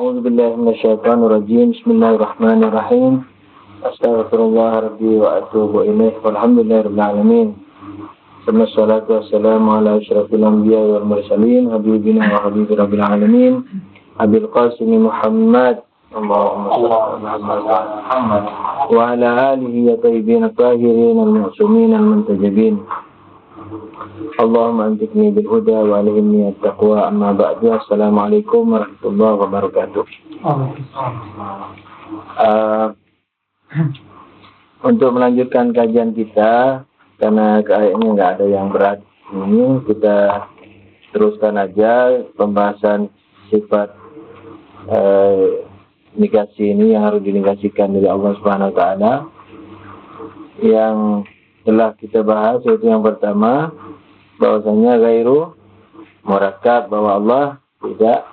A'udzu billahi minasyaitonir rajim. Bismillahirrahmanirrahim. Astaghfirullah rabbi wa atubu ilaih. Walhamdulillahirabbil alamin. Wassalatu wassalamu ala asyrafil anbiya'i wal mursalin habibina wa habibi rabbil alamin. Abil Qasim Muhammad Allahumma shalli ala Muhammad wa ala alihi ya tayyibin tahirin al-ma'sumin al-muntajabin. Allahumma antikni bil huda wa alhimni at-taqwa. Amma ba'du. Assalamualaikum warahmatullahi wabarakatuh. Untuk melanjutkan kajian kita, karena kayaknya nggak ada yang berat ini, kita teruskan aja pembahasan sifat negasi ini yang harus dinegasikan dari Allah Subhanahu wa taala. Yang telah kita bahas yaitu yang pertama, bahwasanya ghairu murakkab, bahwa Allah tidak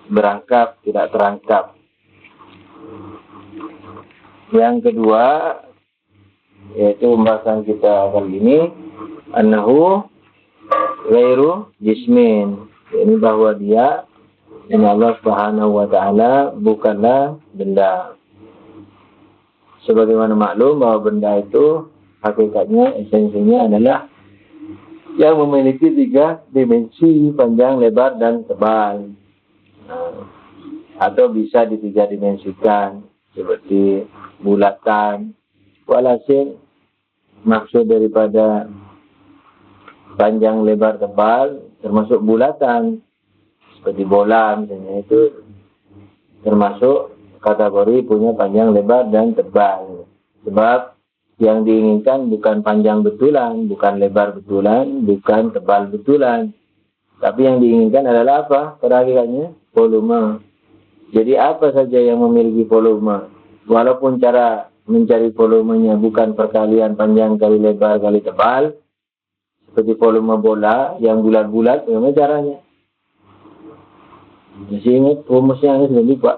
berangkap, tidak terangkap. Yang kedua yaitu pembahasan kita kali ini, annahu ghairu jismin, ini bahwa dia, ini Allah Subhanahu wa taala, bukanlah benda. Sebagaimana maklum bahwa benda itu hakikatnya, esensinya adalah yang memiliki 3 dimensi, panjang, lebar, dan tebal. Atau bisa di 3 dimensikan, seperti bulatan. Walhasil, maksud daripada panjang, lebar, tebal termasuk bulatan, seperti bola misalnya, itu termasuk kategori punya panjang, lebar, dan tebal. Sebab yang diinginkan bukan panjang betulan, bukan lebar betulan, bukan tebal betulan. Tapi yang diinginkan adalah apa? Pada hakikatnya volume. Jadi apa saja yang memiliki volume, walaupun cara mencari volumenya bukan perkalian panjang kali lebar kali tebal, seperti volume bola yang bulat-bulat, bagaimana caranya? Masih ingat rumusnya? Ini sudah lupa.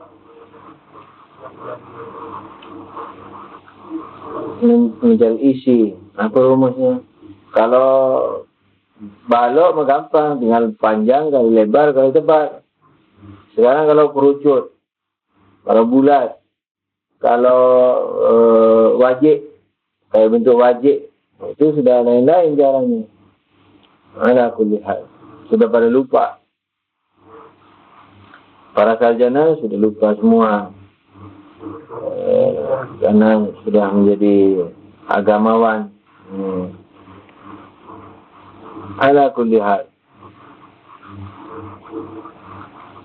Mencari isi, apa rumusnya? Kalau balok mah gampang, tinggal panjang kali lebar kali tebal. Sekarang kalau kerucut, kalau bulat, kalau wajik, kayak bentuk wajik, itu sudah lain-lain caranya. Mana aku lihat, sudah pada lupa. Para sarjana sudah lupa semua. Karena sudah menjadi agamawan. Ala kulli hal.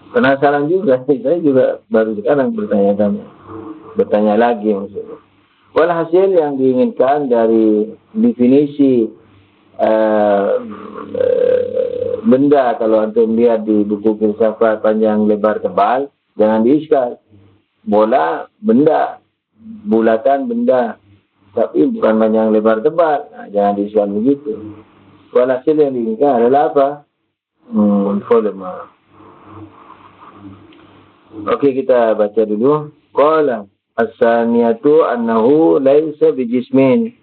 Penasaran juga, saya juga baru sekarang bertanya lagi maksudnya. Walhasil yang diinginkan dari definisi benda, kalau antum lihat di buku filsafat panjang, lebar, tebal, jangan diiskal. Bola benda, bulatan benda, tapi bukan panjang, lebar, tebal. Nah, jangan diiskal begitu. Walhasil yang diinginkan adalah apa? Volume. Oke, kita baca dulu. Qala as-saniyatu annahu laisa bijismin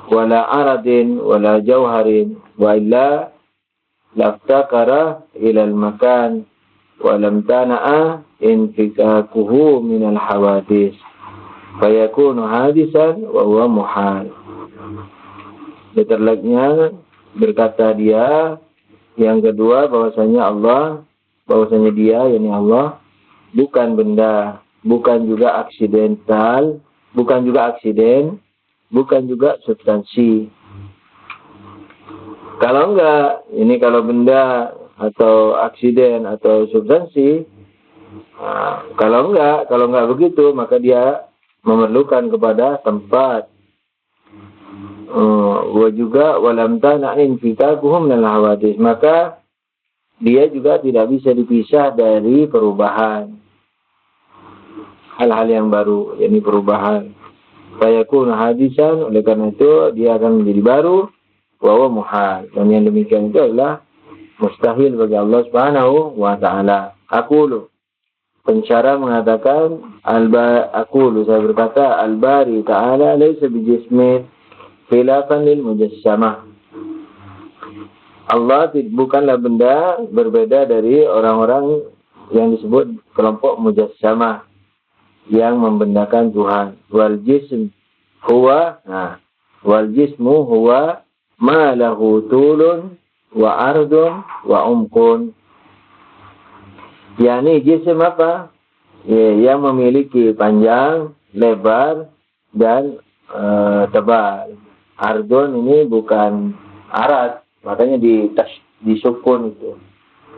wala aradin wala jauharin wa illa laftakara ilal makan wa lam tana'a infikakuhu minal hawadis fayakunu hadisan wa huwa muhal. Diterleknya berkata dia, yang kedua, bahwasanya dia, yakni Allah, bukan benda, bukan juga aksidental, bukan juga aksiden, bukan juga substansi. Kalau enggak, ini kalau benda atau aksiden atau substansi, kalau enggak begitu, maka dia memerlukan kepada tempat. Wa juga walam tana'in fitakuhum minal hawadis, maka dia juga tidak bisa dipisah dari perubahan, hal-hal yang baru, yakni perubahan. Fayakun hadisan, oleh karena itu dia akan menjadi baru, wa muhal, dan yang demikian itu adalah mustahil bagi Allah Subhanahu wa taala. Aqulu, pensyarah mengatakan, saya berkata, al-bari ta'ala laysa bijismin khilafan lil mujassamah. Allah bukanlah benda, berbeda dari orang-orang yang disebut kelompok mujassamah yang membendakan Tuhan. Wal jism huwa, wal jismu huwa ma lahu tulun wa ardun wa umkun. Yani jism apa? Yang memiliki panjang, lebar, dan tebal. Ardun ini bukan arat, makanya disukun itu.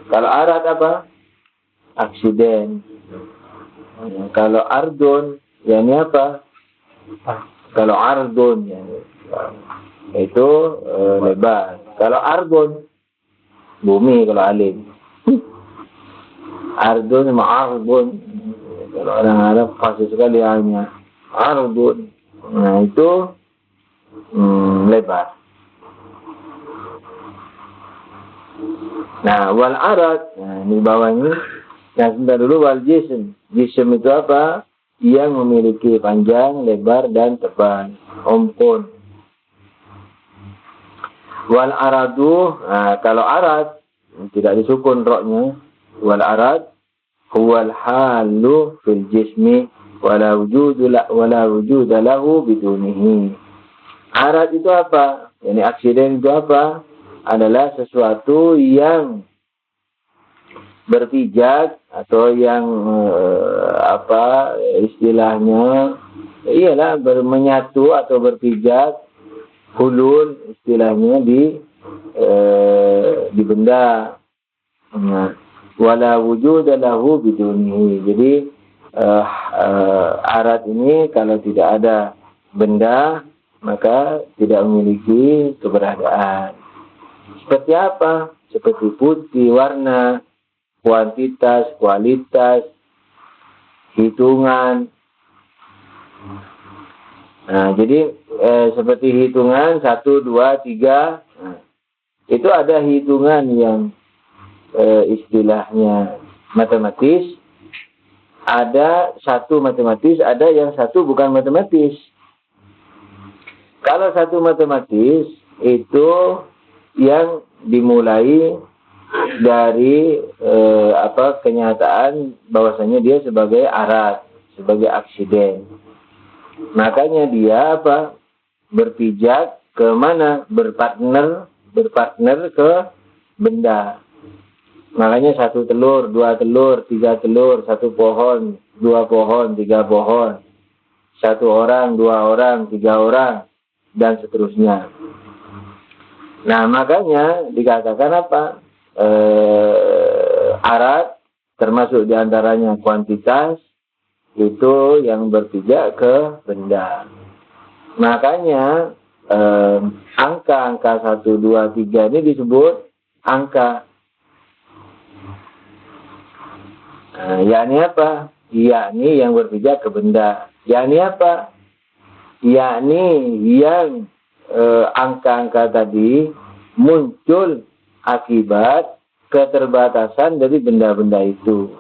Kalau arat apa? Aksiden. Kalau ardun, yani apa? Kalau ardun, yani itu lebar. Kalau ardun, bumi kalau alim. Ardun sama ardun. Kalau orang Arab pasti sekali hanya ardun. Nah itu lebar. Nah wal arad, nah ini bawahnya. Nah sebentar dulu wal jism. Jism itu apa? Yang memiliki panjang, lebar, dan tebal. Ompun. Wal aradu, nah, kalau arad tidak disukun roknya. Wal arad huwal halu fil jismi wala wujuda lahu bidunihi. Arad itu apa? Ini aksiden itu apa? Adalah sesuatu yang berpijak atau yang istilahnya iyalah menyatu atau berpijak, hulul istilahnya di benda. Wala wujuda lahu bidunihi. Jadi arat ini kalau tidak ada benda maka tidak memiliki keberadaan. Seperti apa? Seperti putih, warna, kuantitas, kualitas, hitungan. Nah, jadi seperti hitungan 1, 2, 3. Nah, itu ada hitungan yang istilahnya matematis. Ada satu matematis, ada yang satu bukan matematis. Kalau satu matematis itu yang dimulai dari kenyataan bahwasanya dia sebagai arat, sebagai aksiden. Makanya dia berpijak ke mana? Berpartner ke benda. Makanya 1 telur, 2 telur, 3 telur, 1 pohon, 2 pohon, 3 pohon, 1 orang, 2 orang, 3 orang, dan seterusnya. Nah, makanya dikatakan arat termasuk diantaranya kuantitas itu yang berpijak ke benda. Makanya angka 1, 2, 3 ini disebut angka. Yakni apa? Yakni yang berpijak ke benda. Yakni apa? Yakni yang angka-angka tadi muncul akibat keterbatasan dari benda-benda itu.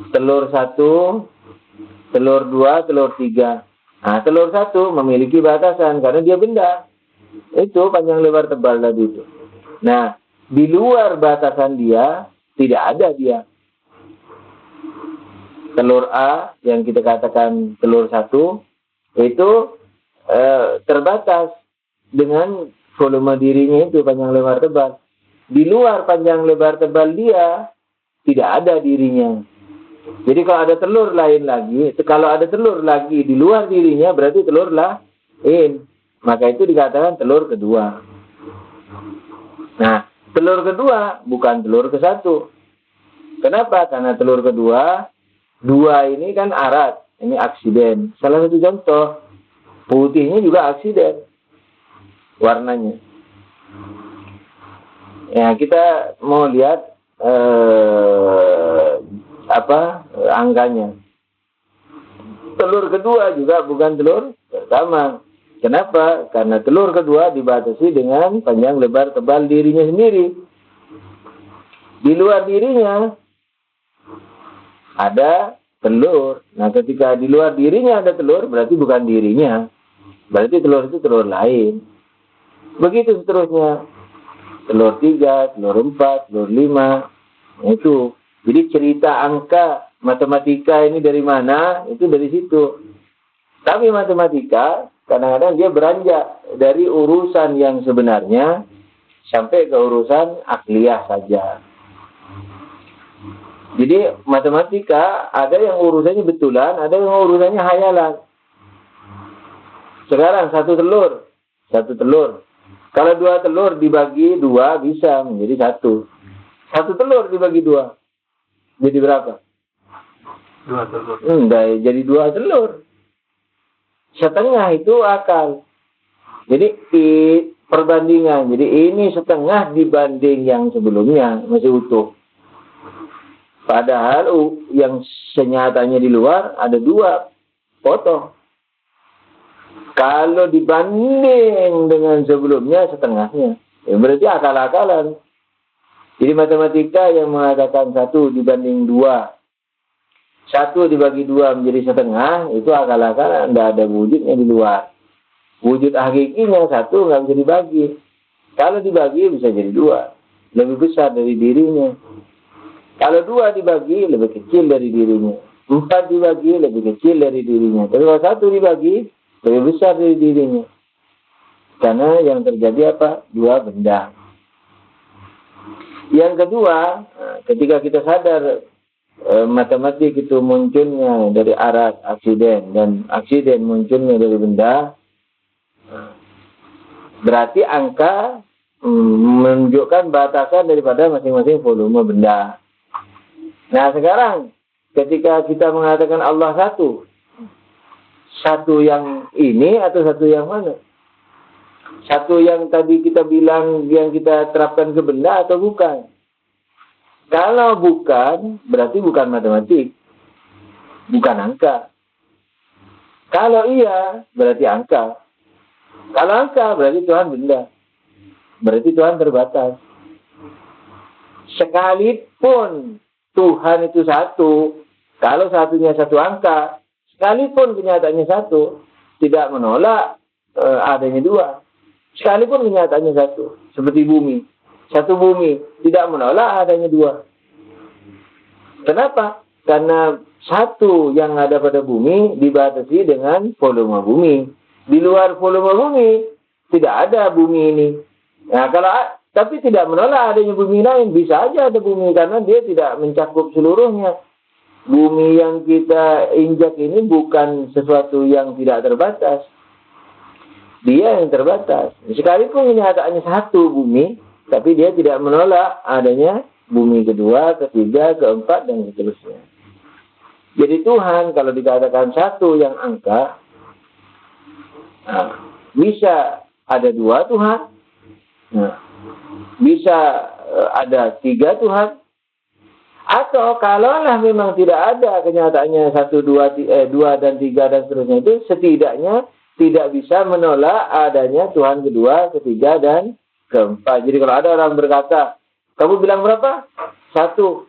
Telur 1, telur 2, telur 3. Nah, telur 1 memiliki batasan karena dia benda. Itu panjang lebar tebal tadi itu. Nah, di luar batasan dia tidak ada dia. Telur A yang kita katakan telur 1 itu terbatas dengan volume dirinya itu panjang lebar tebal. Di luar panjang lebar tebal dia tidak ada dirinya. Jadi kalau ada telur lain lagi, kalau ada telur lagi di luar dirinya berarti telur lain. Maka itu dikatakan telur kedua. Nah, telur kedua bukan telur ke-1. Kenapa? Karena telur kedua, 2 ini kan arat, ini aksiden. Salah satu contoh, putihnya juga aksiden warnanya. Ya, kita mau lihat angkanya. Telur kedua juga bukan telur pertama. Kenapa? Karena telur kedua dibatasi dengan panjang lebar tebal dirinya sendiri. Di luar dirinya ada telur. Nah, ketika di luar dirinya ada telur, berarti bukan dirinya. Berarti telur itu telur lain. Begitu seterusnya. Telur 3, telur 4, telur 5. Itu Jadi cerita angka, matematika ini dari mana? Itu dari situ. Tapi matematika kadang-kadang dia beranjak dari urusan yang sebenarnya sampai ke urusan akliyah saja. Jadi matematika ada yang urusannya betulan, ada yang urusannya hayalan. Sekarang satu telur. Kalau 2 telur dibagi 2 bisa menjadi 1. 1 telur dibagi 2 jadi berapa? 2 telur. Jadi 2 telur. Setengah itu akal. Jadi perbandingan. Jadi ini setengah dibanding yang sebelumnya masih utuh. Padahal yang senyatanya di luar ada 2 potong. Kalau dibanding dengan sebelumnya setengahnya, ya berarti akal-akalan. Jadi matematika yang mengatakan 1 dibanding 2, 1 dibagi 2 menjadi setengah, itu akal-akalan, tidak ada wujudnya di luar. Wujud hakikinya 1 nggak bisa dibagi. Kalau dibagi bisa jadi 2, lebih besar dari dirinya. Kalau 2 dibagi lebih kecil dari dirinya. 4 dibagi lebih kecil dari dirinya. Tapi kalau 1 dibagi lebih besar dari dirinya. Karena yang terjadi apa? 2 benda. Yang kedua, ketika kita sadar matematik itu munculnya dari arat aksiden dan aksiden munculnya dari benda, berarti angka menunjukkan batasan daripada masing-masing volume benda. Nah sekarang ketika kita mengatakan Allah satu yang ini atau satu yang mana? Satu yang tadi kita bilang yang kita terapkan ke benda atau bukan? Kalau bukan, berarti bukan matematik. Bukan angka. Kalau iya, berarti angka. Kalau angka, berarti Tuhan benda. Berarti Tuhan terbatas. Sekalipun Tuhan itu 1, kalau satunya 1 angka, sekalipun kenyataannya 1, tidak menolak adanya 2. Sekalipun kenyataannya 1, seperti bumi. 1 bumi, tidak menolak adanya 2. Kenapa? Karena 1 yang ada pada bumi dibatasi dengan volume bumi. Di luar volume bumi, tidak ada bumi ini. Nah, tapi tidak menolak adanya bumi lain. Bisa aja ada bumi, karena dia tidak mencakup seluruhnya. Bumi yang kita injak ini bukan sesuatu yang tidak terbatas. Dia yang terbatas. Sekalipun kenyataannya 1 bumi, tapi dia tidak menolak adanya bumi kedua, ketiga, keempat, dan seterusnya. Jadi Tuhan kalau dikatakan 1 yang angka, bisa ada 2 Tuhan, bisa ada 3 Tuhan, atau kalaulah memang tidak ada kenyataannya 1, 2 dan 3 dan seterusnya, itu setidaknya tidak bisa menolak adanya Tuhan kedua, ketiga, dan keempat. Jadi kalau ada orang berkata, kamu bilang berapa? 1.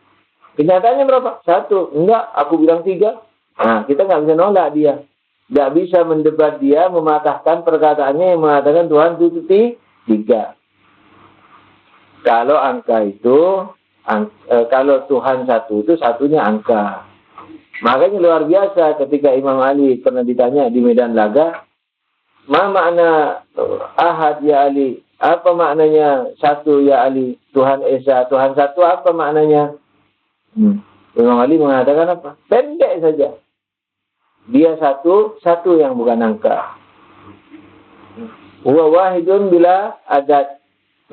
Kenyataannya berapa? 1. Enggak, aku bilang 3. Nah, kita nggak bisa nolak dia. Nggak bisa mendebat dia, mematahkan perkataannya yang mengatakan Tuhan itu 3. Kalau angka itu, kalau Tuhan 1 itu satunya angka. Makanya luar biasa ketika Imam Ali pernah ditanya di medan laga, ma makna ahad ya Ali? Apa maknanya 1 ya Ali? Tuhan Esa, Tuhan 1 apa maknanya? Imam Ali mengatakan apa? Pendek saja. Dia 1 yang bukan angka. Huwa wahidun bila adat.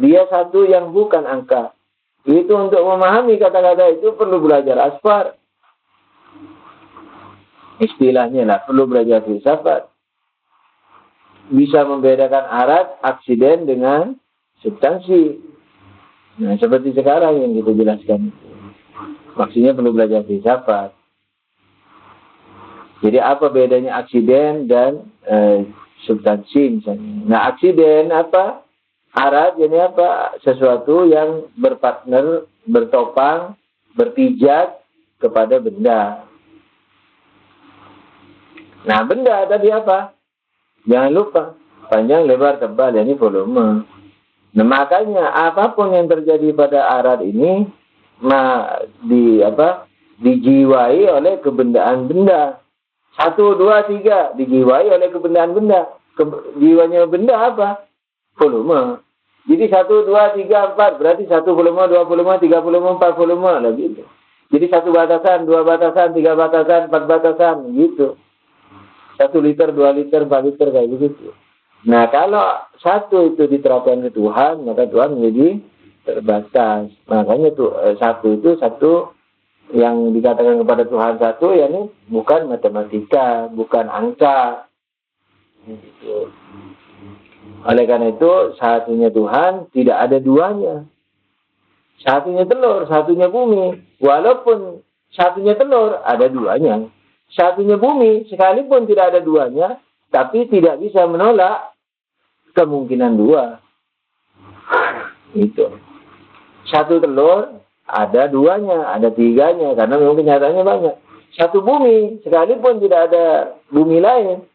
Dia 1 yang bukan angka. Itu untuk memahami kata-kata itu perlu belajar asfar. Istilahnya lah, perlu belajar filsafat. Bisa membedakan arat, aksiden dengan substansi. Nah, seperti sekarang yang kita jelaskan. Maksudnya perlu belajar filsafat. Jadi apa bedanya aksiden dan substansi misalnya. Nah, aksiden apa? Arat ini apa? Sesuatu yang berpartner, bertopang, berpijak kepada benda. Nah, benda tadi apa? Jangan lupa, panjang, lebar, tebal, ini volume. Nah, makanya apapun yang terjadi pada arat ini, dijiwai oleh kebendaan benda. 1, 2, 3 dijiwai oleh kebendaan benda. Jiwanya benda apa? Volume. Jadi 1, 2, 3, 4 berarti 1 volume, 2 volume, 3 volume, 4 volume lah gitu. Jadi 1 batasan, 2 batasan, 3 batasan, 4 batasan gitu. 1 liter, 2 liter, 4 liter kayak gitu. Nah, kalau 1 itu diterapkan ke Tuhan, maka Tuhan menjadi terbatas. Makanya tuh 1 itu 1 yang dikatakan kepada Tuhan 1, yakni bukan matematika, bukan angka. Gitu. Oleh karena itu, satunya Tuhan tidak ada duanya. Satunya telur, satunya bumi. Walaupun satunya telur, ada duanya. Satunya bumi, sekalipun tidak ada duanya, tapi tidak bisa menolak kemungkinan 2. Itu. 1 telur, ada 2-nya, ada 3-nya, karena memang kenyataannya banyak. 1 bumi, sekalipun tidak ada bumi lain,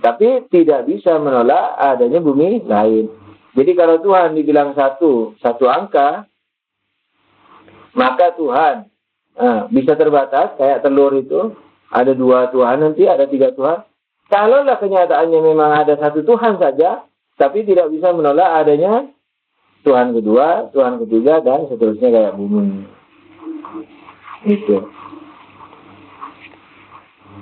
tapi tidak bisa menolak adanya bumi lain. Jadi kalau Tuhan dibilang satu angka, maka Tuhan bisa terbatas, kayak telur itu, ada 2 Tuhan nanti, ada 3 Tuhan. Kalaulah kenyataannya memang ada 1 Tuhan saja, tapi tidak bisa menolak adanya Tuhan kedua, Tuhan ketiga, dan seterusnya kayak bumi. Itu.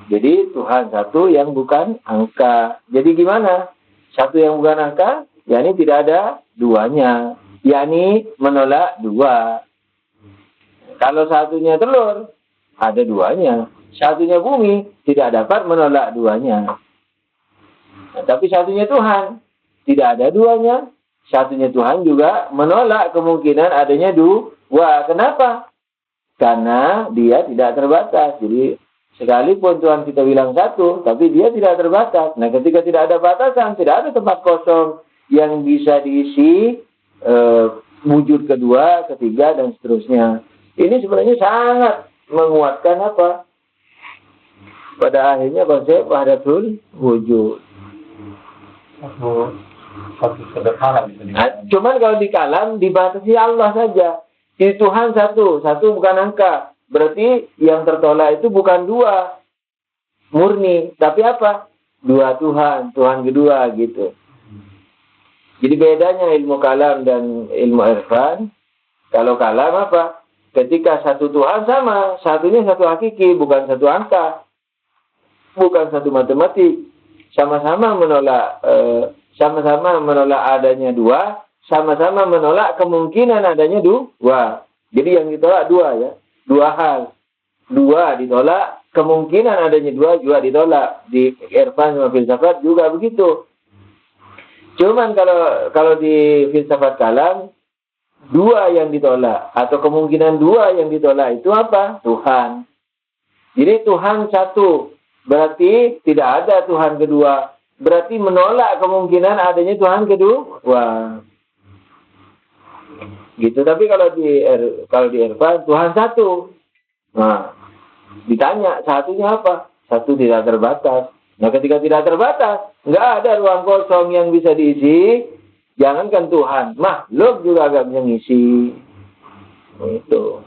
Jadi Tuhan 1 yang bukan angka. Jadi gimana? 1 yang bukan angka, yakni tidak ada duanya, yakni menolak 2. Kalau satunya telur, ada 2-nya. Satunya bumi, tidak dapat menolak 2-nya. Nah, tapi satunya Tuhan, tidak ada 2-nya. Satunya Tuhan juga menolak kemungkinan adanya 2. Kenapa? Karena dia tidak terbatas. Jadi sekalipun Tuhan kita bilang 1, tapi dia tidak terbatas. Nah, ketika tidak ada batasan, tidak ada tempat kosong yang bisa diisi wujud kedua, ketiga, dan seterusnya. Ini sebenarnya sangat menguatkan apa? Pada akhirnya konsep wahdatul wujud. Satu sederhana bisa dikatakan. Cuman kalau di kalam dibatasi Allah saja. Di Tuhan 1 bukan angka. Berarti yang tertolak itu bukan 2 murni, tapi apa? 2 Tuhan, Tuhan kedua gitu. Jadi bedanya ilmu kalam dan ilmu irfan. Kalau kalam apa? Ketika 1 Tuhan sama, satunya 1 hakiki, bukan 1 angka, bukan 1 matematik. Sama-sama menolak adanya 2, sama-sama menolak kemungkinan adanya 2. Jadi yang ditolak 2 ya, 2 hal. 2 ditolak, kemungkinan adanya 2 juga ditolak. Di irfan sama filsafat juga begitu. Cuman kalau di filsafat kalam, 2 yang ditolak atau kemungkinan 2 yang ditolak itu apa? Tuhan. Jadi Tuhan 1 berarti tidak ada Tuhan kedua. Berarti menolak kemungkinan adanya Tuhan kedua. Gitu. Tapi kalau di irfan Tuhan 1. Nah, ditanya satunya apa? 1 tidak terbatas. Nah, ketika tidak terbatas, nggak ada ruang kosong yang bisa diisi. Jangankan Tuhan, makhluk juga agak bisa ngisi. Itu.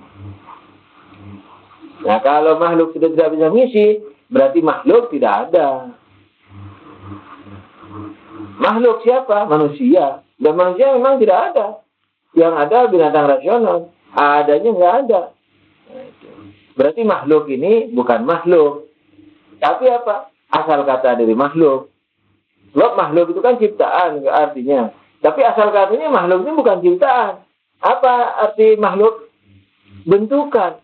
Nah, kalau makhluk sudah tidak bisa ngisi, berarti makhluk tidak ada. Makhluk siapa? Manusia. Dan manusia memang tidak ada. Yang ada binatang rasional. Adanya nggak ada. Nah, itu. Berarti makhluk ini bukan makhluk. Tapi apa? Asal kata dari makhluk. Sebab makhluk itu kan ciptaan artinya. Tapi asal katanya makhluk ini bukan ciptaan. Apa arti makhluk? Bentukan.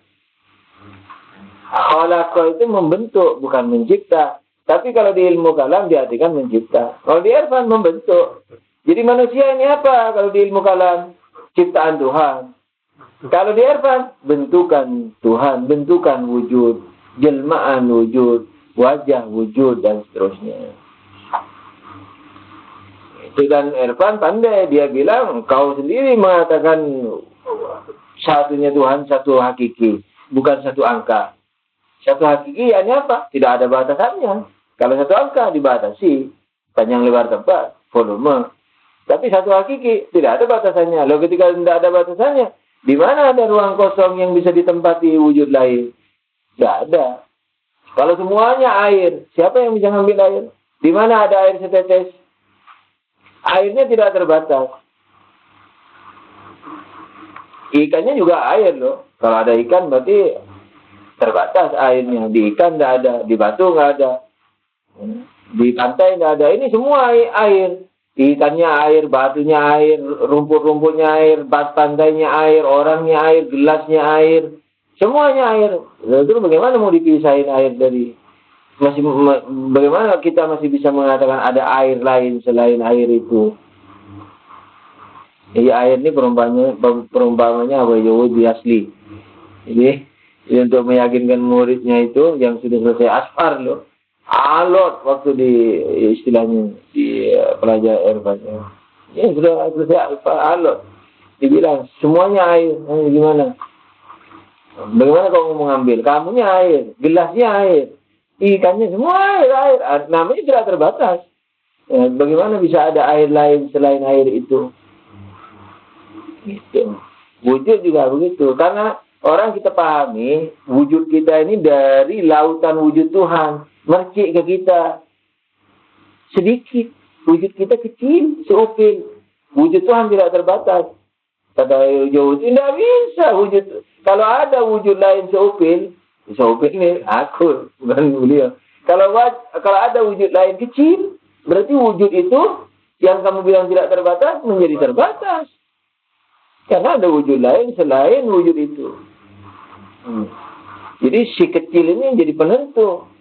Khalaqa itu membentuk, bukan mencipta. Tapi kalau di ilmu kalam diartikan mencipta. Kalau di irfan membentuk. Jadi manusia ini apa kalau di ilmu kalam? Ciptaan Tuhan. Kalau di irfan, bentukan Tuhan, bentukan wujud, jelmaan wujud, wajah wujud, dan seterusnya. Dan irfan pandai, dia bilang kau sendiri mengatakan satunya Tuhan 1 hakiki, bukan 1 angka. 1 hakiki yakni apa? Tidak ada batasannya. Kalau 1 angka dibatasi, panjang lebar tempat, volume. Tapi 1 hakiki tidak ada batasannya. Lalu ketika tidak ada batasannya, Di mana ada ruang kosong yang bisa ditempati wujud lain? Tidak ada. Kalau semuanya air, siapa yang bisa ngambil air? Di mana ada air setetes? Airnya tidak terbatas. Ikannya juga air loh. Kalau ada ikan berarti terbatas airnya. Di ikan tidak ada, di batu nggak ada, di pantai nggak ada. Ini semua air. Ikannya air, batunya air, rumput-rumputnya air, pantainya air, orangnya air, gelasnya air, semuanya air. Lalu bagaimana mau dipisahin air dari bagaimana kita masih bisa mengatakan ada air lain selain air itu? Air ini perumpamanya apa Yahudi asli. Jadi untuk meyakinkan muridnya itu yang sudah selesai asfar loh. Alot waktu di istilahnya di pelajar Irfan. Ya sudah selesai alot. Dibilang semuanya air. Gimana? Bagaimana kamu mau mengambil? Kamunya air, gelasnya air, ikannya semua air. Namanya tidak terbatas. Bagaimana bisa ada air lain selain air itu? Gitu. Wujud juga begitu. Karena orang kita pahami wujud kita ini dari lautan wujud Tuhan. Mercik ke kita sedikit, wujud kita kecil, seupil. Wujud Tuhan tidak terbatas. Kata Yahudi, tidak bisa wujud. Kalau ada wujud lain seupil ini aku, bukan beliau. Kalau ada wujud lain kecil, berarti wujud itu yang kamu bilang tidak terbatas menjadi terbatas. Karena ada wujud lain selain wujud itu. Jadi si kecil ini jadi penentu.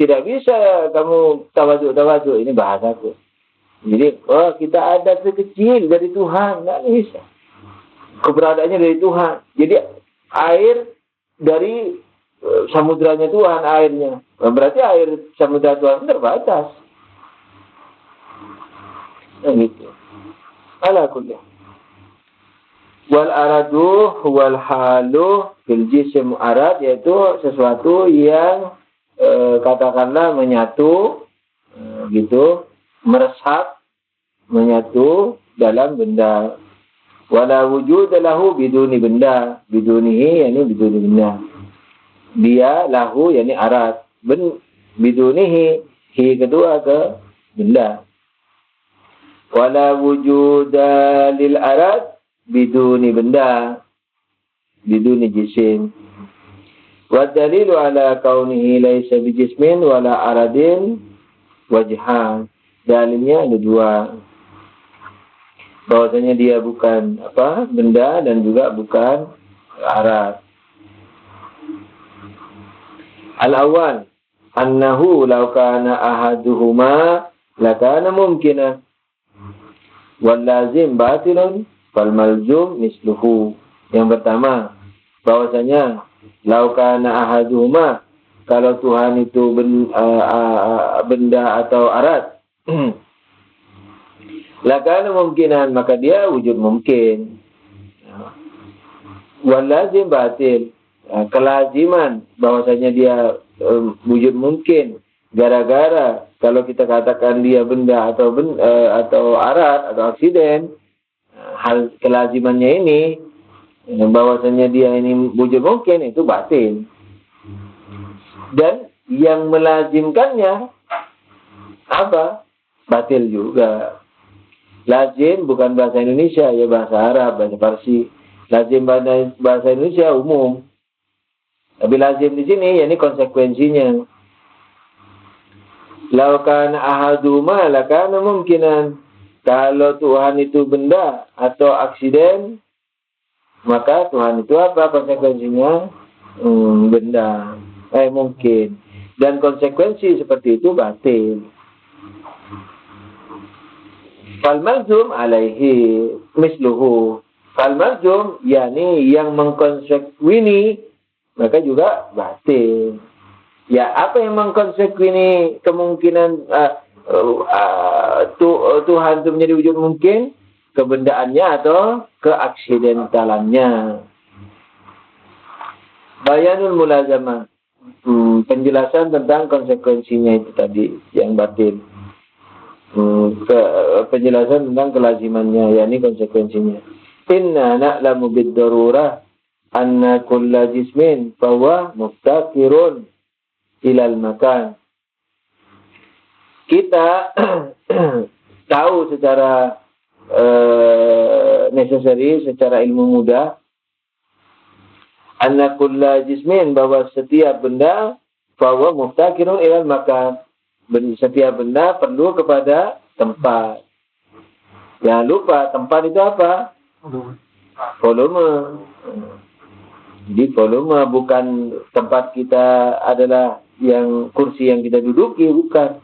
Tidak bisa kamu tawaduk, ini bahasaku. Jadi, kita ada sekecil dari Tuhan, tidak bisa. Keberadaannya dari Tuhan. Jadi, air dari samudranya Tuhan, airnya. Berarti air samudra Tuhan terbatas. Nah, gitu. Ala kulli. Wal aradu wal halu fil jism arad, yaitu sesuatu yang katakanlah menyatu gitu, meresap, menyatu dalam benda. Wala wujud lahu biduni benda, bidunihi yani biduni benda. Dia lahu yani arat, bidunihi hi kedua ke benda. Wala wujud lil arat biduni benda, biduni jisim. Wa dalilu ala kaunihi laisa bijismin wala aradin wajhan. Dalilnya ada dua. Bahwasanya dia bukan benda dan juga bukan arad. Al-awwal annahu law kana ahaduhuma lakana mumkinan wal lazim batilun fal malzum misluhu. Yang pertama, bahwasanya lau kana ahaduhuma, kalau Tuhan itu benda atau arat, lakana mungkinan, maka dia wujud mungkin. Wal lazim batil, kelaziman bahwasanya dia wujud mungkin gara-gara kalau kita katakan dia benda atau arat atau aksiden, hal kelazimannya ini bahwasanya dia ini wujud mungkin, itu batil. Dan yang melazimkannya apa? Batil juga. Lazim bukan bahasa Indonesia, ya bahasa Arab, bahasa Parsi. Lazim bahasa Indonesia umum. Tapi lazim di sini ya ini konsekuensinya. Lau kana ahaduma lakana mungkinan. Kalau Tuhan itu benda atau aksiden, maka Tuhan itu apa konsekuensinya? Benda. Mungkin. Dan konsekuensi seperti itu batil. Fal malzum alaihi misluhu. Fal malzum yakni yang mengkonsekuini, maka juga batil. Ya, apa yang mengkonsekuini kemungkinan Tuhan itu menjadi wujud mungkin? Kebendaannya atau keaksidentalannya. Bayanul mulazamah, penjelasan tentang konsekuensinya itu tadi yang batil. Penjelasan tentang kelazimannya, yakni konsekuensinya. Inna na'lamu bid-darurah anna kulla jismin fahuwa muftaqirun ilal makan. Kita tahu secara necessary, secara ilmu mudah, anna kulla jismin, bahwa setiap benda bahwa muftaqirun ilal makan, setiap benda perlu kepada tempat. Jangan lupa tempat itu apa? Volume. Jadi volume bukan tempat kita adalah yang kursi yang kita duduki, bukan.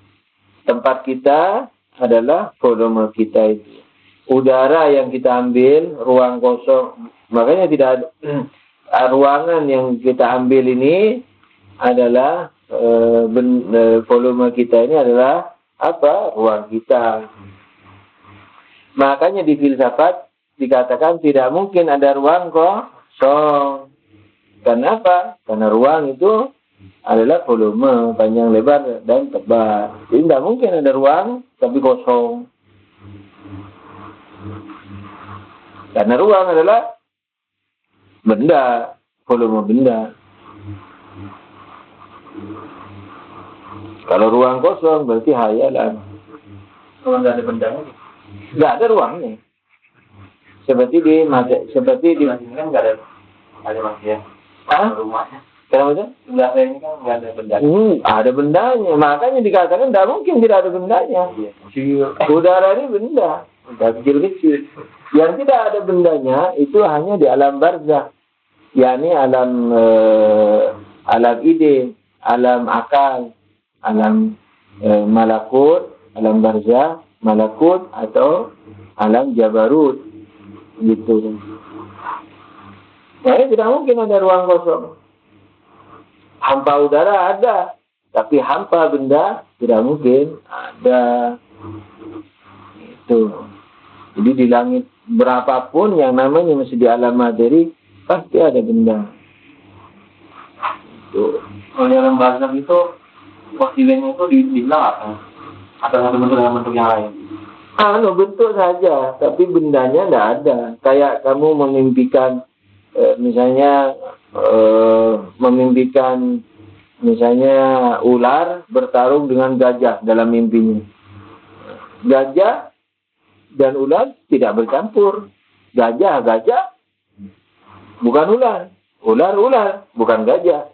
Tempat kita adalah volume kita itu. Udara yang kita ambil, ruang kosong. Makanya tidak ada ruangan yang kita ambil ini adalah volume kita ini adalah apa? Ruang kita. Makanya di filsafat dikatakan tidak mungkin ada ruang kosong. Kenapa? Karena ruang itu adalah volume, panjang, lebar, dan tebal. Jadi tidak mungkin ada ruang tapi kosong. Karena ruang adalah benda, volume benda. Kalau ruang kosong berarti hayalan. Kalau nggak ada bendanya, Nggak ada ruangnya. Seperti di ini kan nggak ada maksudnya. Rumahnya. Kenapa itu? Sebelah saya ini kan nggak ada bendanya. Ada bendanya. Makanya dikatakan tidak mungkin tidak ada bendanya. Udara ini benda. Kecil-kecil. Yang tidak ada bendanya itu hanya di alam barzakh. yakni alam ide, alam akal, alam malakut, alam barzakh, malakut atau alam jabarut, gitu. Nah, tidak mungkin ada ruang kosong. Hampa udara ada, tapi hampa benda tidak mungkin ada. Itu. Jadi di langit berapapun yang namanya masih di alam materi, pasti ada benda. Itu. Kalau di alam barzakh itu fosilnya itu dibilang apa? Atau satu bentuk dengan bentuk yang lain? Bentuk saja, tapi bendanya tidak ada. Kayak kamu memimpikan, misalnya ular bertarung dengan gajah dalam mimpinya. Gajah dan ular tidak bercampur. Gajah bukan ular. Ular bukan gajah.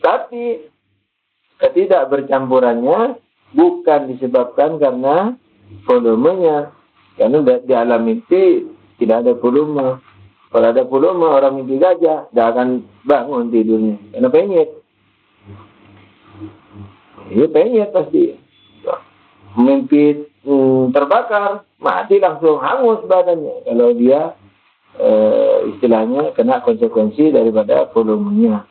Tapi ketidakbercampurannya bukan disebabkan karena volumenya. Karena di alam mimpi tidak ada volume. Kalau ada volume, orang mimpi gajah tidak akan bangun tidurnya. Karena penyet. Dia penyet pasti. Mimpi terbakar, mati langsung hangus badannya. Kalau dia istilahnya kena konsekuensi daripada volumenya.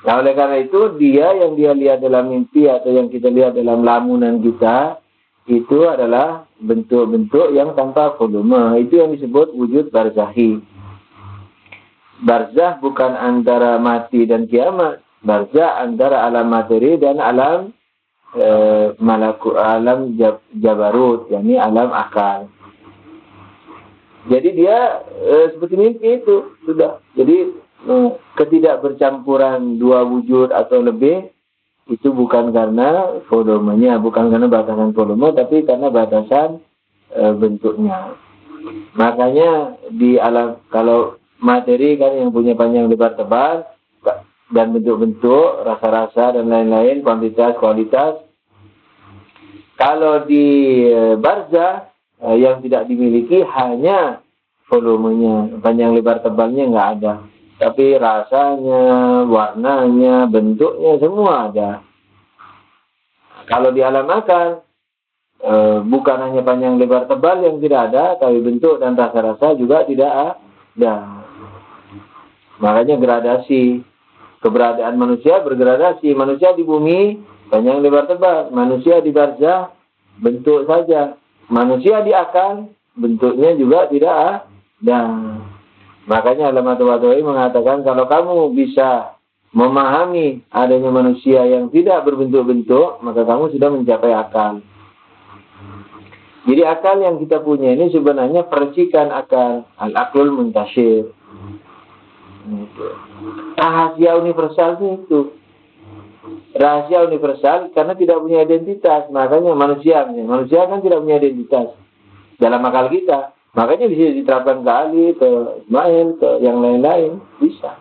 Nah, oleh karena itu yang dia lihat dalam mimpi atau yang kita lihat dalam lamunan kita itu adalah bentuk-bentuk yang tanpa volume. Itu yang disebut wujud barzakhi. Barzakh bukan antara mati dan kiamat. Barzakh antara alam materi dan alam alam jabarut, yakni alam akal. Jadi dia seperti mimpi itu sudah. Jadi ketidakbercampuran dua wujud atau lebih itu bukan karena volumenya, bukan karena batasan volume, tapi karena batasan bentuknya. Makanya di alam, kalau materi kan yang punya panjang lebar tebal dan bentuk-bentuk, rasa-rasa dan lain-lain, kuantitas, kualitas. Kalau di barzakh yang tidak dimiliki hanya volumenya, panjang lebar tebalnya nggak ada. Tapi rasanya, warnanya, bentuknya semua ada. Kalau di alam akal, bukan hanya panjang lebar tebal yang tidak ada, tapi bentuk dan rasa-rasa juga tidak ada. Makanya gradasi. Keberadaan manusia bergradasi. Manusia di bumi, panjang lebar tebal. Manusia di barzakh, bentuk saja. Manusia di akal, bentuknya juga tidak ada. Makanya Alamatul mengatakan kalau kamu bisa memahami adanya manusia yang tidak berbentuk-bentuk, maka kamu sudah mencapai akal. Jadi akal yang kita punya ini sebenarnya percikan akal, al-aqlul muntasyir. Itu. Rahasia universal itu. Rahasia universal karena tidak punya identitas. Makanya manusia kan tidak punya identitas dalam akal kita. Makanya bisa diterapkan ke Ali, ke Ismail, ke yang lain-lain. Bisa.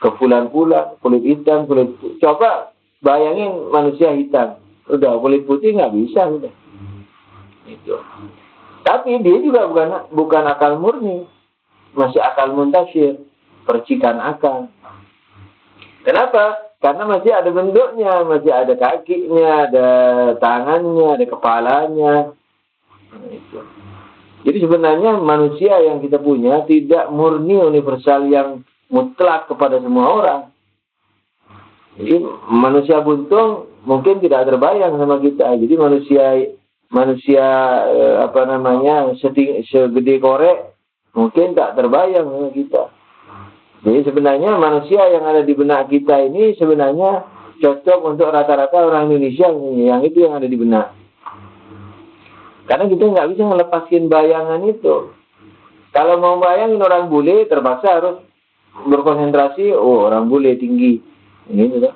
Ke fulan-fulan, kulit hitam, kulit putih. Coba bayangin manusia hitam. Udah, kulit putih nggak bisa. Udah. Itu. Tapi dia juga bukan akal murni. Masih akal muntasyir. Percikan akal. Kenapa? Karena masih ada bentuknya. Masih ada kakinya, ada tangannya, ada kepalanya. Itu. Jadi sebenarnya manusia yang kita punya tidak murni universal yang mutlak kepada semua orang. Jadi manusia buntung mungkin tidak terbayang sama kita. Jadi manusia segede korek mungkin tak terbayang sama kita. Jadi sebenarnya manusia yang ada di benak kita ini sebenarnya cocok untuk rata-rata orang Indonesia yang itu yang ada di benak. Karena kita nggak bisa melepaskan bayangan itu. Kalau mau bayangin orang bule, terpaksa harus berkonsentrasi. Oh, orang bule tinggi. Ini tuh.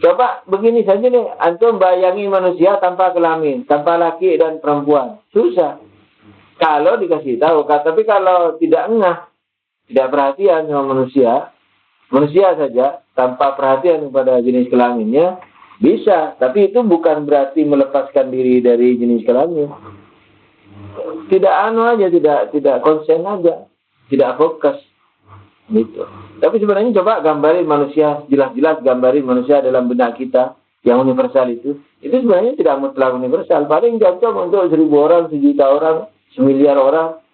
Coba begini saja nih, antum bayangi manusia tanpa kelamin, tanpa laki dan perempuan. Susah. Kalau dikasih tahu, tapi kalau tidak ngeh, tidak perhatian sama manusia saja, tanpa perhatian kepada jenis kelaminnya, bisa, tapi itu bukan berarti melepaskan diri dari jenis kelamin. Tidak tidak konsen aja, tidak fokus. Gitu. Tapi sebenarnya coba gambarin manusia, jelas-jelas gambarin manusia dalam benak kita yang universal itu sebenarnya tidak mutlak universal. Paling cocok untuk 1.000 orang, 1 juta orang, 1 miliar orang.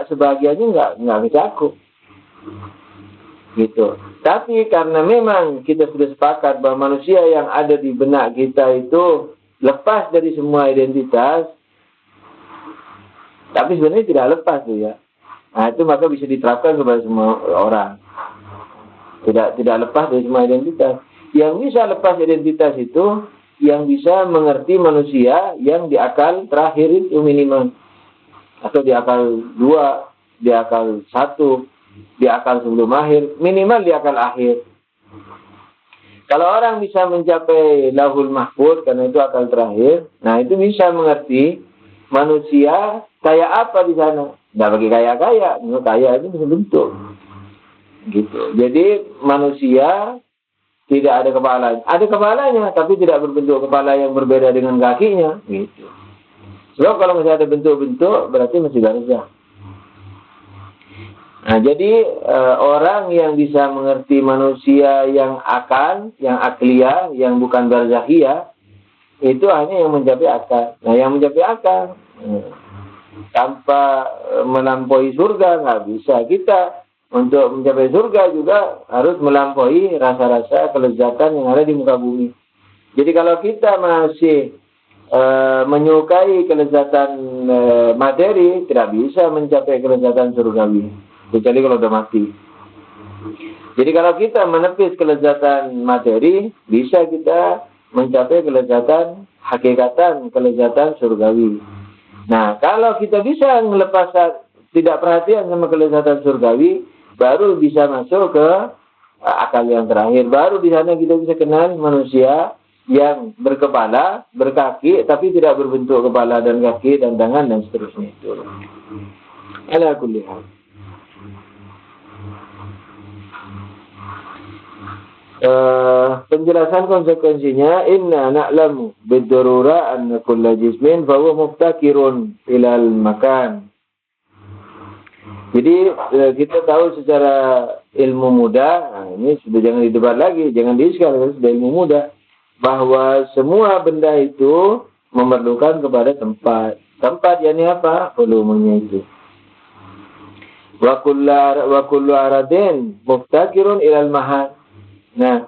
Sebagiannya nggak kecakup. Gitu. Tapi karena memang kita sudah sepakat bahwa manusia yang ada di benak kita itu lepas dari semua identitas, tapi sebenarnya tidak lepas tuh ya. Nah itu maka bisa diterapkan kepada semua orang. Tidak lepas dari semua identitas. Yang bisa lepas identitas itu yang bisa mengerti manusia yang di akal terakhir itu minimal, atau di akal 2, di akal 1. Di akal sebelum akhir, minimal di akal akhir. Kalau orang bisa mencapai lahul mahfuz, karena itu akal terakhir, nah itu bisa mengerti manusia kayak apa di sana. Nggak bagi kaya-kaya, kaya itu bisa bentuk. Gitu. Jadi manusia tidak ada kepala. Ada kepalanya, tapi tidak berbentuk kepala yang berbeda dengan kakinya. Gitu. Sebab kalau masih ada bentuk-bentuk, berarti masih barzah. Nah, jadi orang yang bisa mengerti manusia yang akliyah, yang bukan barzahiyah, itu hanya yang mencapai akal. Nah, yang mencapai akal tanpa melampaui surga nggak bisa. Kita untuk mencapai surga juga harus melampaui rasa-rasa kelezatan yang ada di muka bumi. Jadi kalau kita masih menyukai kelezatan materi, tidak bisa mencapai kelezatan surgawi. Kecuali kalau sudah mati. Jadi kalau kita menepis kelezatan materi, bisa kita mencapai kelezatan hakikatan, kelezatan surgawi. Nah, kalau kita bisa melepaskan, tidak perhatian sama kelezatan surgawi, baru bisa masuk ke akal yang terakhir. Baru di sana kita bisa kenal manusia yang berkepala, berkaki, tapi tidak berbentuk kepala dan kaki dan tangan dan seterusnya itu. Ala kulli hal. Penjelasan konsekuensinya, inna na'lamu bid-darura anna kulla jismin fa huwa muftakirun ilal makan. Jadi kita tahu secara ilmu muda, nah ini sudah jangan didebat lagi, jangan diiskal, sudah ilmu muda, bahwa semua benda itu memerlukan kepada tempat. Tempat yakni apa? Volumenya itu. Wa kullu aradin muftakirun ilal mahal. Nah,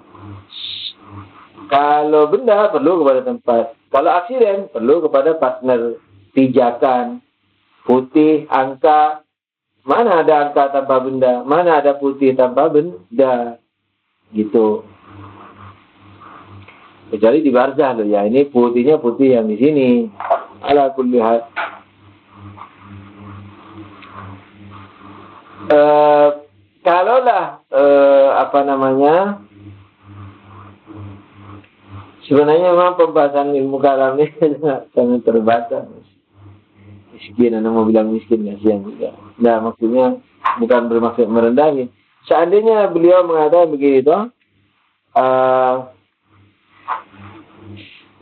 kalau benda perlu kepada tempat. Kalau aksiden perlu kepada partner, pijakan, putih, angka. Mana ada angka tanpa benda? Mana ada putih tanpa benda? Gitu. Kecuali di barzah loh ya, ini putihnya putih yang di sini. Ala kulli hal. Kalaulah sebenarnya memang pembahasan ilmu kalam ini sangat terbatas. Miskin, anak mau bilang miskin, kasihan juga. Nah, maksudnya bukan bermaksud merendahi. Seandainya beliau mengatakan begini toh,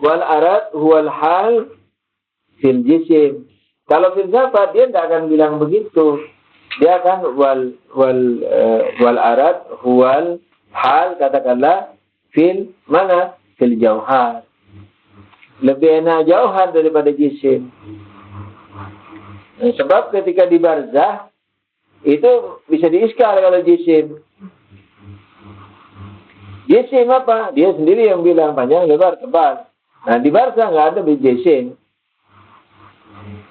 wal arad huwal hal fil jisim. Kalau filsafat dia tidak akan bilang begitu. Dia akan wal arad huwal hal, katakanlah fil mana? Fil jauhar. Lebih enak jauhar daripada jisim. Sebab ketika di barzah itu bisa diiskal kalau jisim. Jisim apa? Dia sendiri yang bilang panjang, lebar, tebal. Nah di barzah nggak ada jisim.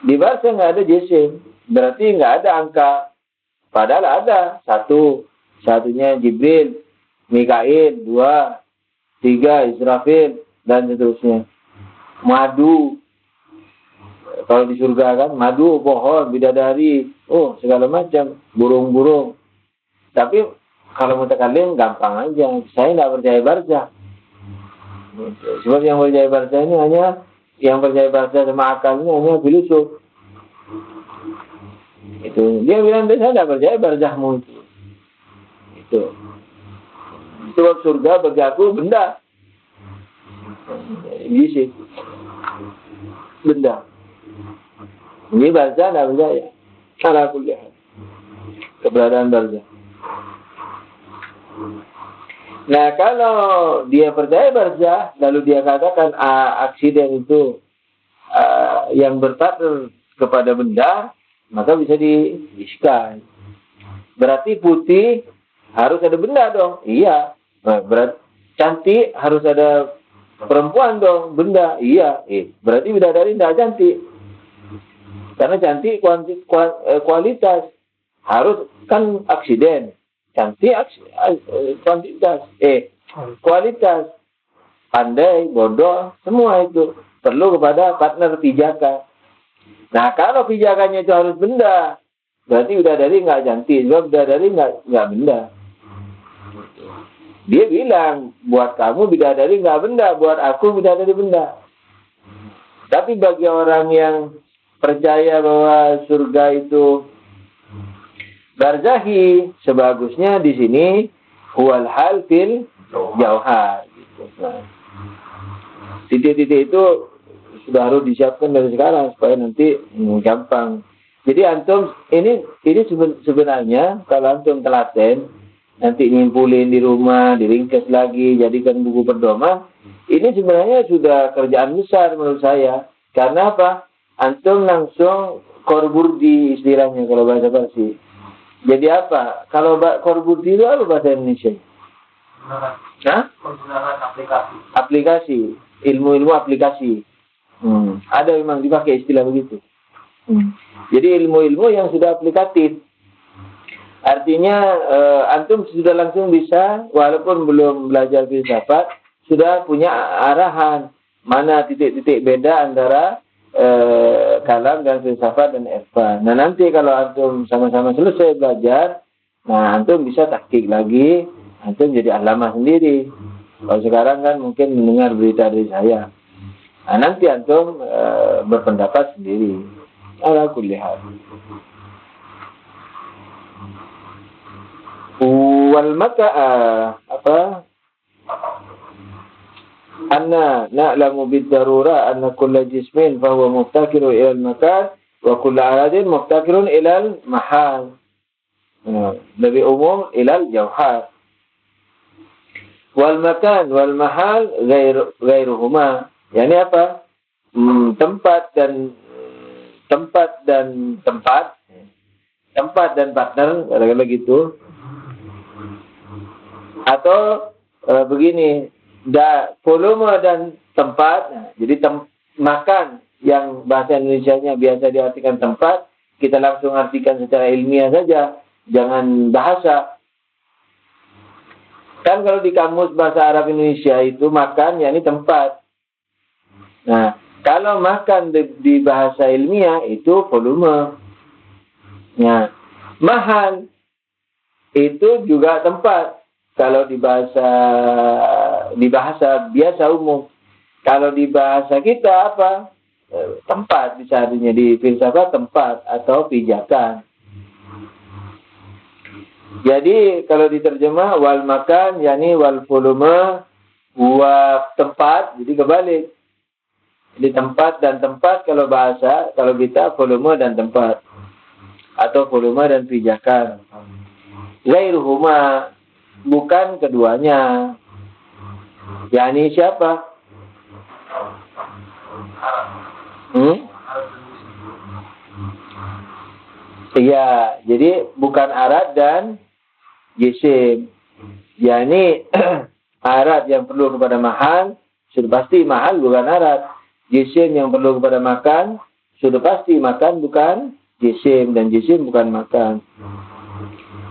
Di barzah nggak ada jisim. Berarti nggak ada angka. Padahal ada satunya Jibril, Mikail, 2, 3 Israfil dan seterusnya. Madu. Kalau di surga kan, madu, pohon, bidadari, segala macam, burung-burung. Tapi kalau mutakalim gampang aja. Saya tidak percaya barzah. Sebab yang percaya barzah ini yang percaya barzah sama akalnya hanya filosof. Itu dia bilang saya tidak percaya barzahmu itu. Sebab surga bagi aku benda. Isi benda. Ini barzah tidak percaya. Ala kulli hal. Keberadaan barzah. Nah kalau dia percaya barzah, lalu dia katakan aksiden itu yang bertakdir kepada benda, maka bisa diiskal. Berarti putih harus ada benda dong. Iya. Berarti cantik harus ada perempuan dong, benda. Iya. Berarti bidadari tidak cantik. Karena cantik kualitas. Harus kan aksiden. Cantik kuantitas. Kualitas. Pandai, bodoh, semua itu perlu kepada partner pijakan. Nah kalau pijakannya itu harus benda, berarti bidadari nggak cantik. Sebab bidadari nggak benda. Dia bilang, buat kamu bidadari nggak benda, buat aku bidadari benda. Tapi bagi orang yang percaya bahwa surga itu barzahi, sebagusnya di sini huwal hal fil jauhar. Gitu. Nah, titik-titik itu sudah harus disiapkan dari sekarang supaya nanti gampang. Jadi antum ini sebenarnya kalau antum telaten nanti nyimpulin di rumah, diringkas lagi, jadikan buku pedoman. Ini sebenarnya sudah kerjaan besar menurut saya. Karena apa? Antum langsung korburdi istilahnya kalau bahasa Parsi. Jadi apa? Kalau korburdi itu apa bahasa Indonesia? Penggunaan aplikasi. Ilmu-ilmu aplikasi. Ada memang dipakai istilah begitu. Jadi ilmu-ilmu yang sudah aplikatif. Artinya antum sudah langsung bisa, walaupun belum belajar filsafat, sudah punya arahan mana titik-titik beda antara kalam dan filsafat dan irfan. Nah nanti kalau antum sama-sama selesai belajar, nah antum bisa tahqiq lagi, antum jadi alamah sendiri. Kalau sekarang kan mungkin mendengar berita dari saya. Nah nanti antum berpendapat sendiri. Ala kulli hal. Wal maka anna na'lamu bid-darura anna kulla jismin fa huwa muftakiru ila al-makan wa kullu aradin muftakirun ila al-mahal. Lebih umum ila al-jawhar. Wal makan wal mahal ghairuhuma. Yani apa? Tempat dan partner, kira-kira gitu. Atau begini, volume dan tempat. Nah, jadi makan yang bahasa Indonesianya biasa diartikan tempat, kita langsung artikan secara ilmiah saja, jangan bahasa. Kan kalau di kamus bahasa Arab Indonesia itu makan yakni tempat. Nah, kalau makan di bahasa ilmiah itu volume. Nah, mahal itu juga tempat. Kalau di bahasa biasa umum. Kalau di bahasa kita apa? Tempat bisa artinya di filsafat tempat atau pijakan. Jadi kalau diterjemah wal makan yakni wal volume wa tempat, jadi kebalik. Jadi tempat dan tempat kalau bahasa, kalau kita volume dan tempat atau volume dan pijakan. Ghairuhuma, bukan keduanya. Yakni siapa? Iya, jadi bukan arat dan jisim. Yakni arat yang perlu kepada mahal, sudah pasti mahal bukan arat. Jisim yang perlu kepada makan, sudah pasti makan bukan jisim, dan jisim bukan makan.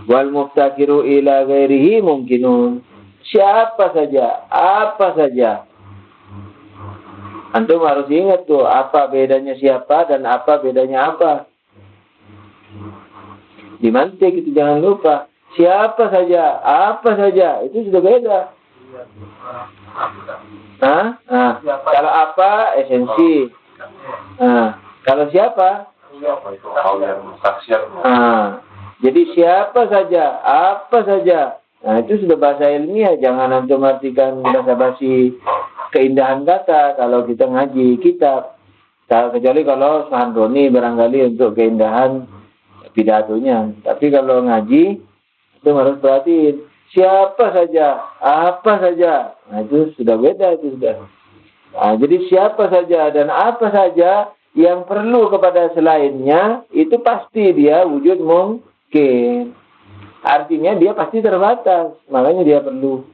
Wal muftakiru ila ghairihi mungkinun. Siapa saja, apa saja. Antum harus ingat tuh, apa bedanya siapa dan apa bedanya apa. Di mantik itu jangan lupa. Siapa saja, apa saja, itu sudah beda. Kalau apa, esensi. Kalau siapa? Jadi siapa saja, apa saja. Nah, itu sudah bahasa ilmiah. Jangan antum artikan basa-basi keindahan kata kalau kita ngaji kitab. Kecuali kalau Sahandroni barangkali untuk keindahan pidatonya. Tapi kalau ngaji, itu harus perhatiin. Siapa saja, apa saja. Nah, itu sudah beda, itu sudah. Nah, jadi siapa saja dan apa saja yang perlu kepada selainnya, itu pasti dia wujud mungkin. Artinya dia pasti terbatas, makanya dia perlu.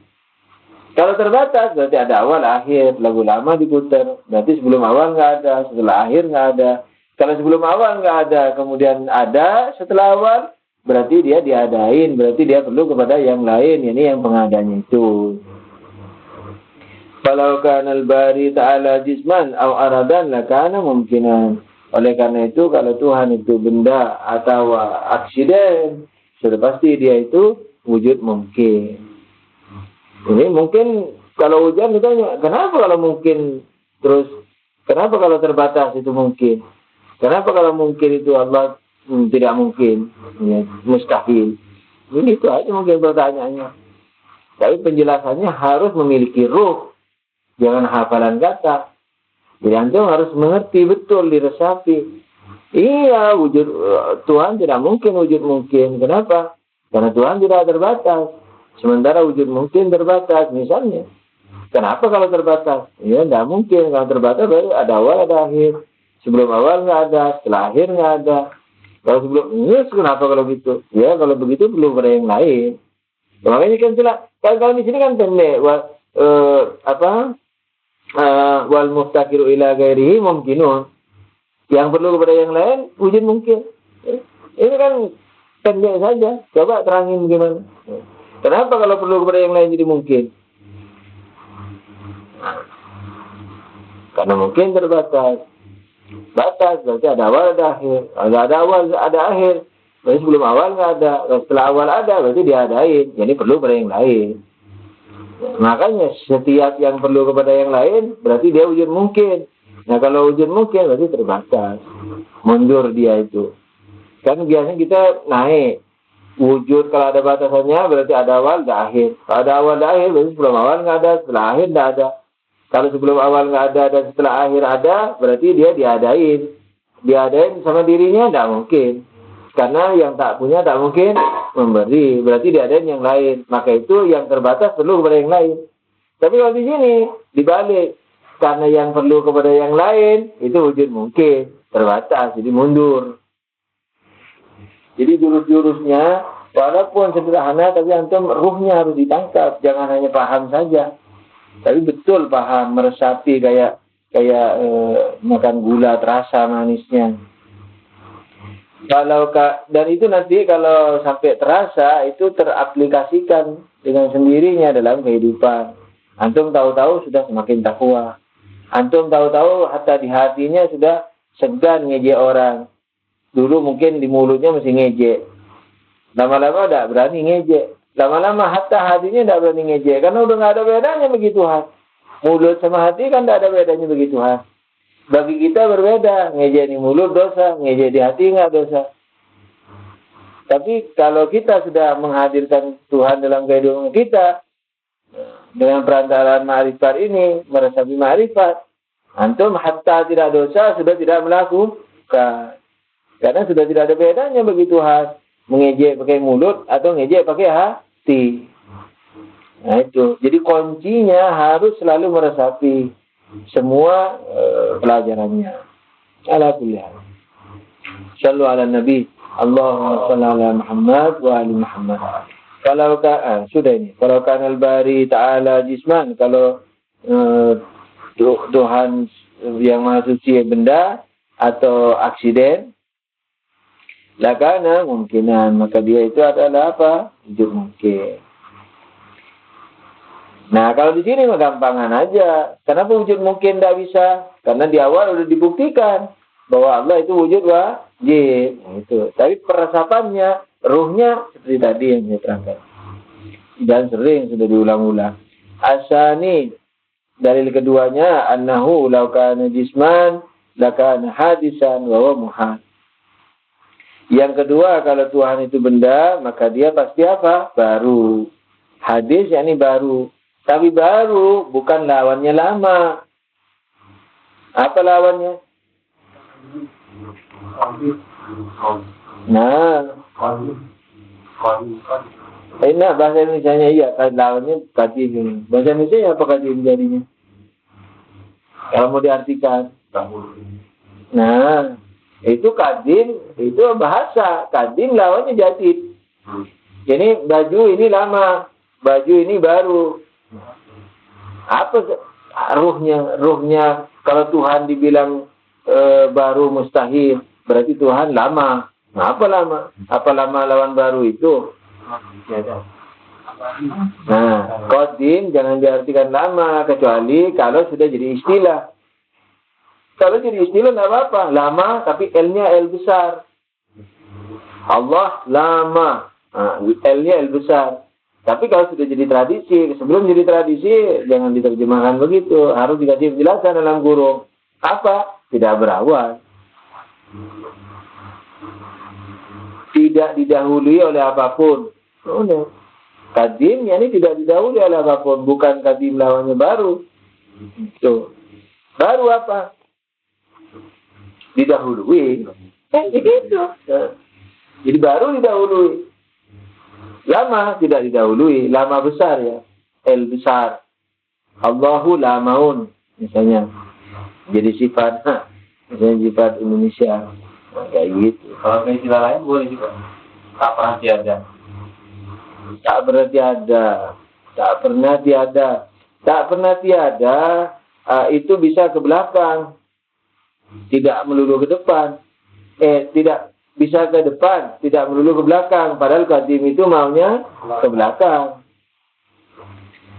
Kalau terbatas, berarti ada awal, akhir. Lagu lama diputar, berarti sebelum awal nggak ada, setelah akhir nggak ada. Kalau sebelum awal nggak ada, kemudian ada setelah awal, berarti dia diadain, berarti dia perlu kepada yang lain, ini yang pengadanya itu. Kalau kanal bari ta'ala jisman atau aradan lakana mungkinan. Oleh karena itu, kalau Tuhan itu benda atau aksiden, sudah pasti dia itu wujud mungkin. Ini mungkin kalau hujan ditanya, kenapa kalau mungkin terus, kenapa kalau terbatas itu mungkin? Kenapa kalau mungkin itu Allah tidak mungkin, ya, mustahil. Ini itu aja mungkin pertanyaannya. Tapi penjelasannya harus memiliki ruh, jangan hafalan kata. Jadi antum harus mengerti betul, diresapi. Iya, wujud Tuhan tidak mungkin wujud mungkin. Kenapa? Karena Tuhan tidak terbatas. Sementara wujud mungkin terbatas. Misalnya, kenapa kalau terbatas? Ya, tidak mungkin. Kalau terbatas baru ada awal, ada akhir. Sebelum awal nggak ada, setelah akhir nggak ada. Kalau sebelum ini, kenapa kalau gitu? Ya, kalau begitu belum ada yang lain. Makanya kan kalau di sini kan pendek. Wal muftakiru ila ghairihi mungkinun. Yang perlu kepada yang lain wujud mungkin. Ini kan pendek saja. Coba terangin gimana. Kenapa kalau perlu kepada yang lain jadi mungkin? Karena mungkin terbatas. Batas berarti ada awal, ada akhir. Kalau ada awal, ada akhir. Berarti sebelum awal nggak ada. Setelah awal ada, berarti diadain. Jadi perlu kepada yang lain. Makanya setiap yang perlu kepada yang lain berarti dia wujud mungkin. Nah, kalau wujud mungkin berarti terbatas, mundur dia itu. Kan biasanya kita naik wujud, kalau ada batasannya berarti ada awal, ada akhir. Kalau ada awal, ada akhir berarti sebelum awal nggak ada, setelah akhir nggak ada. Kalau sebelum awal nggak ada dan setelah akhir ada, berarti dia diadain sama dirinya nggak mungkin. Karena yang tak punya tak mungkin memberi, berarti diadain yang lain. Maka itu yang terbatas perlu kepada yang lain. Tapi kalau di sini dibalik, karena yang perlu kepada yang lain itu wujud mungkin terbatas, jadi mundur. Jadi jurus-jurusnya walaupun sederhana, tapi antum ruhnya harus ditangkap, jangan hanya paham saja. Tapi betul paham, meresapi kayak makan gula terasa manisnya. Dan itu nanti kalau sampai terasa itu teraplikasikan dengan sendirinya dalam kehidupan. Antum tahu-tahu sudah semakin takwa. Antum tahu-tahu hatta di hatinya sudah segan ngejek orang. Dulu mungkin di mulutnya masih ngejek. Lama-lama tidak berani ngejek. Lama-lama hatta hatinya tidak berani ngejek. Karena udah nggak ada bedanya bagi Tuhan. Mulut sama hati kan tidak ada bedanya bagi Tuhan. Bagi kita berbeda. Ngejek di mulut dosa. Ngejek di hati nggak dosa. Tapi kalau kita sudah menghadirkan Tuhan dalam kehidupan kita, dengan perantaraan ma'rifat ini, meresapi ma'rifat, antum hatta tidak dosa sudah tidak melakukan. Karena sudah tidak ada bedanya bagi Tuhan. Mengejek pakai mulut atau ngejek pakai hati. Nah itu. Jadi kuncinya harus selalu meresapi semua pelajarannya. Ala kulli hal. Shallu ala Nabi. Allahumma salli ala Muhammad wa ali Muhammad. Kalau sudah ini. Kalau kan al-bari ta'ala jisman. Kalau Tuhan yang maha suci benda atau aksiden, lakana mungkinan, maka dia itu adalah apa? Wujud mungkin. Nah, kalau di sini mah gampangan aja. Kenapa wujud mungkin tidak bisa? Karena di awal sudah dibuktikan bahwa Allah itu wujud wajib. Nah, itu. Tapi peresapannya, ruhnya seperti tadi yang saya terangkan. Dan sering sudah diulang-ulang. Asani, dalil keduanya, annahu law kana jisman lakana hadisan wa huwa muhal. Yang kedua, kalau Tuhan itu benda, maka dia pasti apa? Baru. Hadis yakni baru. Tapi baru bukan lawannya lama. Apa lawannya? Nah. Nah, bahasa Indonesia-nya iya. Lawannya kadim. Bahasa Indonesia apa kadim jadinya? Kalau mau diartikan. Nah. Itu kadim, itu bahasa. Kadim lawannya jadid. Jadi baju ini lama, baju ini baru. Apa ruhnya? Ruhnya kalau Tuhan dibilang baru mustahil, berarti Tuhan lama. Nah, apa lama? Apa lama lawan baru itu? Nah, qadim jangan diartikan lama kecuali kalau sudah jadi istilah. Kalau jadi istilah tidak apa-apa. Lama tapi L-nya L besar. Allah lama. Nah, L-nya L besar. Tapi kalau sudah jadi tradisi, sebelum jadi tradisi, jangan diterjemahkan begitu. Harus dikasih penjelasan dalam kurung. Apa? Tidak berawal. Tidak didahului oleh apapun. Udah. Kadim, ini tidak didahului oleh apapun. Bukan kadim lawannya baru. Itu. Baru apa? Didahului. Gitu. Jadi baru didahului. Lama tidak didahului. Lama besar ya. L besar. Allahu lamaun. Misalnya. Jadi sifat. Misalnya sifat Indonesia. Nah, kayak gitu. Kalau istilah lain boleh juga. Tak pernah tiada. Tak pernah tiada. Tak pernah tiada. Tak pernah tiada. Itu bisa ke belakang. Tidak melulu ke depan. Tidak bisa ke depan, tidak melulu ke belakang. Padahal qadim itu maunya ke belakang.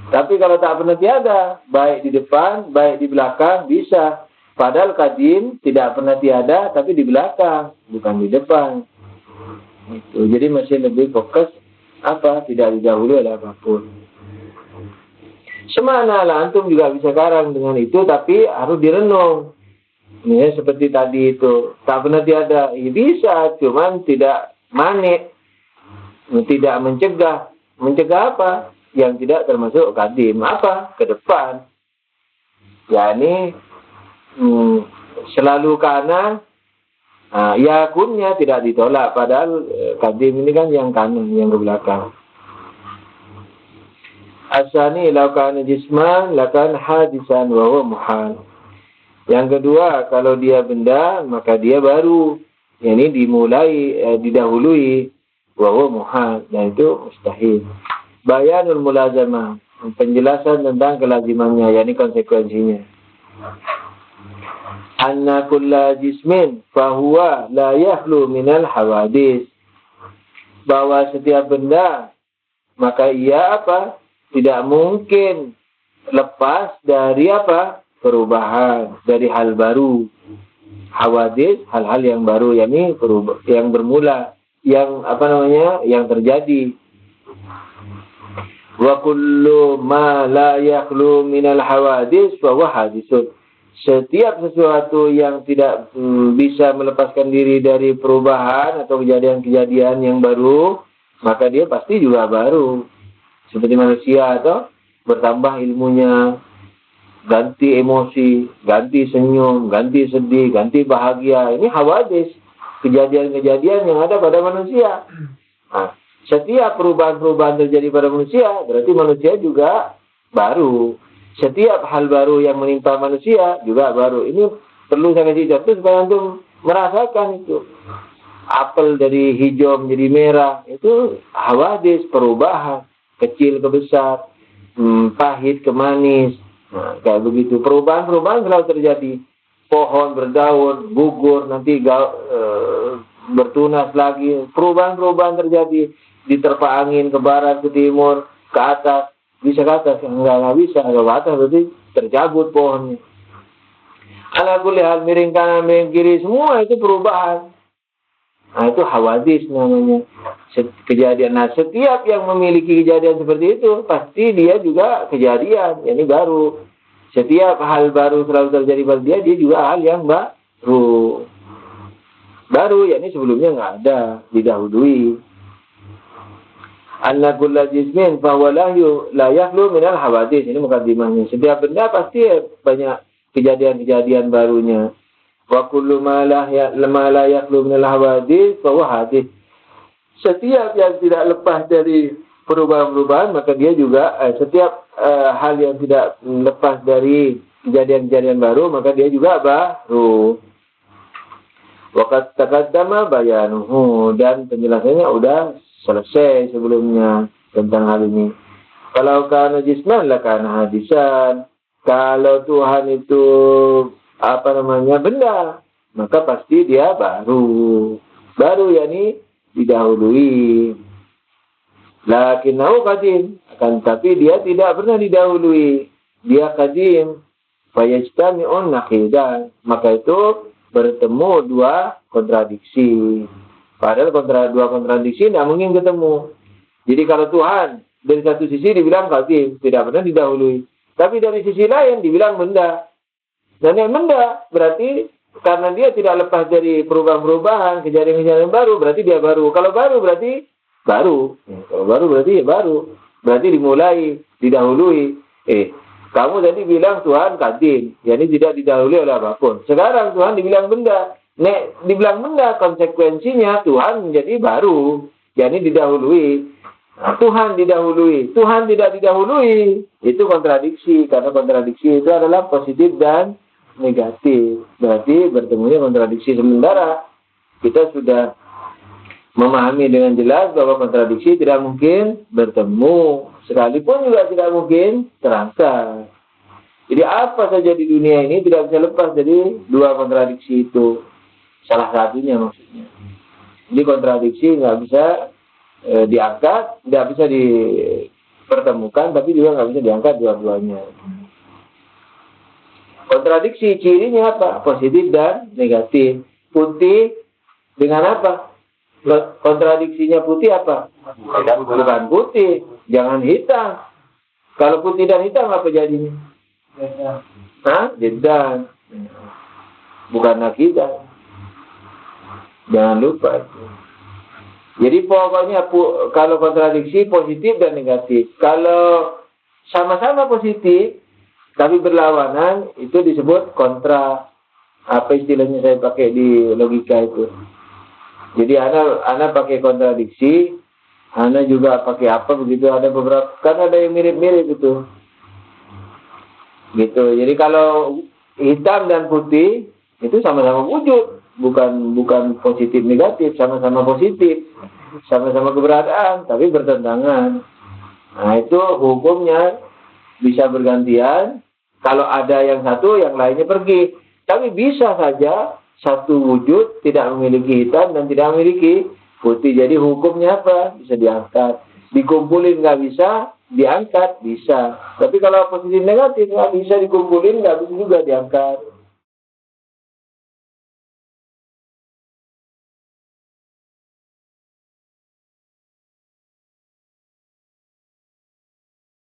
Tapi kalau tak pernah tiada, baik di depan, baik di belakang, bisa. Padahal qadim tidak pernah tiada, tapi di belakang, bukan di depan. Itu. Jadi masih lebih fokus apa? Tidak didahului oleh apapun. Semana lah, antum juga bisa karang dengan itu, tapi harus direnung. Ya, seperti tadi itu, tak pernah tiada. Ya, bisa, cuman tidak manik, tidak mencegah. Mencegah apa? Yang tidak termasuk qadim. Apa? Ke depan. Ya, ini selalu kana. Yakunnya tidak ditolak. Padahal qadim ini kan yang kanan, yang ke belakang. Asani laukana jisman lakan hadisan wa huwa muhal. Yang kedua, kalau dia benda, maka dia baru. Ini dimulai, didahului. Wa huwa muhal. Dan itu mustahil. Bayanul mulazamah. Penjelasan tentang kelazimannya. Yani konsekuensinya. Anna kulla jismin fahuwa la yahlu minal hawadis. Bahwa setiap benda maka ia apa? Tidak mungkin lepas dari apa? Perubahan, dari hal baru. Hawadis, hal-hal yang baru, yakni yang bermula, yang apa namanya? Yang terjadi. Wa kullu ma la yakhlu minal hawadis fa huwa hadisun. Setiap sesuatu yang tidak bisa melepaskan diri dari perubahan atau kejadian-kejadian yang baru, maka dia pasti juga baru. Seperti manusia atau bertambah ilmunya, ganti emosi, ganti senyum, ganti sedih, ganti bahagia. Ini hawadis, kejadian-kejadian yang ada pada manusia. Nah, setiap perubahan-perubahan terjadi pada manusia, berarti manusia juga baru. Setiap hal baru yang menimpa manusia juga baru. Ini perlu saya kasih contoh supaya antum merasakan itu. Apel dari hijau menjadi merah, itu hawadis, perubahan, kecil ke besar, pahit ke manis. Nah, kayak begitu. Perubahan-perubahan selalu terjadi. Pohon berdaun, gugur, nanti bertunas lagi. Perubahan-perubahan terjadi. Diterpa angin ke barat, ke timur, ke atas. Bisa ke atas, enggak bisa. Kalau ke atas berarti tercabut pohonnya. Ala kulli hal, miring kanan, miring kiri, semua itu perubahan. Nah, itu hawadis namanya. Kejadian. Nah, setiap yang memiliki kejadian seperti itu, pasti dia juga kejadian. Ini baru. Setiap hal baru selalu terjadi pada dia juga hal yang baru. Baru, yakni sebelumnya nggak ada, didahului. Anna kulla jismin fahuwa la yakhlu minal hawadis. Ini mukadimahnya. Setiap benda pasti banyak kejadian-kejadian barunya. Wa kullu ma la yakhlu minal hawadis fahuwa hadis. Setiap yang tidak lepas dari perubahan-perubahan, maka dia juga setiap hal yang tidak lepas dari kejadian-kejadian baru, maka dia juga baru. Waqad taqaddama bayanuhu, dan penjelasannya udah selesai sebelumnya tentang hal ini. Kalau kana jisman la kana hadisan. Kalau Tuhan itu benda, maka pasti dia baru. Baru yakni didahului. Lakinnahu qadim, akan tapi dia tidak pernah didahului. Dia qadim. Fayajtami'un naqidan. Maka itu bertemu dua kontradiksi. Padahal dua kontradiksi tidak mungkin ketemu. Jadi kalau Tuhan dari satu sisi dibilang qadim, tidak pernah didahului. Tapi dari sisi lain dibilang benda. Dan yang benda berarti karena dia tidak lepas dari perubahan-perubahan, kejadian-kejadian baru, berarti dia baru. Kalau baru berarti baru. Kalau baru berarti ya baru. Berarti dimulai, didahului. Kamu tadi bilang Tuhan qadim, jadi tidak didahului oleh apapun. Sekarang Tuhan dibilang benda. Dibilang benda, konsekuensinya Tuhan menjadi baru, jadi didahului. Nah, Tuhan didahului, Tuhan tidak didahului, itu kontradiksi. Karena kontradiksi itu adalah positif dan negatif. Berarti bertemunya kontradiksi. Sementara kita sudah memahami dengan jelas bahwa kontradiksi tidak mungkin bertemu, sekalipun juga tidak mungkin terangkat. Jadi apa saja di dunia ini tidak bisa lepas dari dua kontradiksi itu. Salah satunya maksudnya. Jadi kontradiksi nggak bisa diangkat, nggak bisa dipertemukan, tapi juga nggak bisa diangkat dua-duanya. Kontradiksi cirinya apa? Positif dan negatif. Putih dengan apa? Kontradiksinya putih apa? Bukan putih, jangan hitam. Kalau putih dan hitam apa jadinya? Jedan. Bukan akidah. Jangan lupa itu. Jadi pokoknya kalau kontradiksi positif dan negatif. Kalau sama-sama positif tapi berlawanan itu disebut kontra. Apa istilahnya saya pakai di logika itu? Jadi ana pakai kontradiksi, ana juga pakai apa begitu, ada beberapa, kan ada yang mirip-mirip itu. Gitu. Jadi kalau hitam dan putih itu sama-sama wujud. Bukan positif negatif, sama-sama positif, sama-sama keberadaan, tapi bertentangan. Nah itu hukumnya bisa bergantian. Kalau ada yang satu, yang lainnya pergi. Tapi bisa saja satu wujud tidak memiliki hitam dan tidak memiliki putih. Jadi hukumnya apa? Bisa diangkat. dikumpulin nggak bisa, diangkat bisa. Tapi kalau posisi negatif nggak bisa dikumpulin, nggak bisa juga diangkat.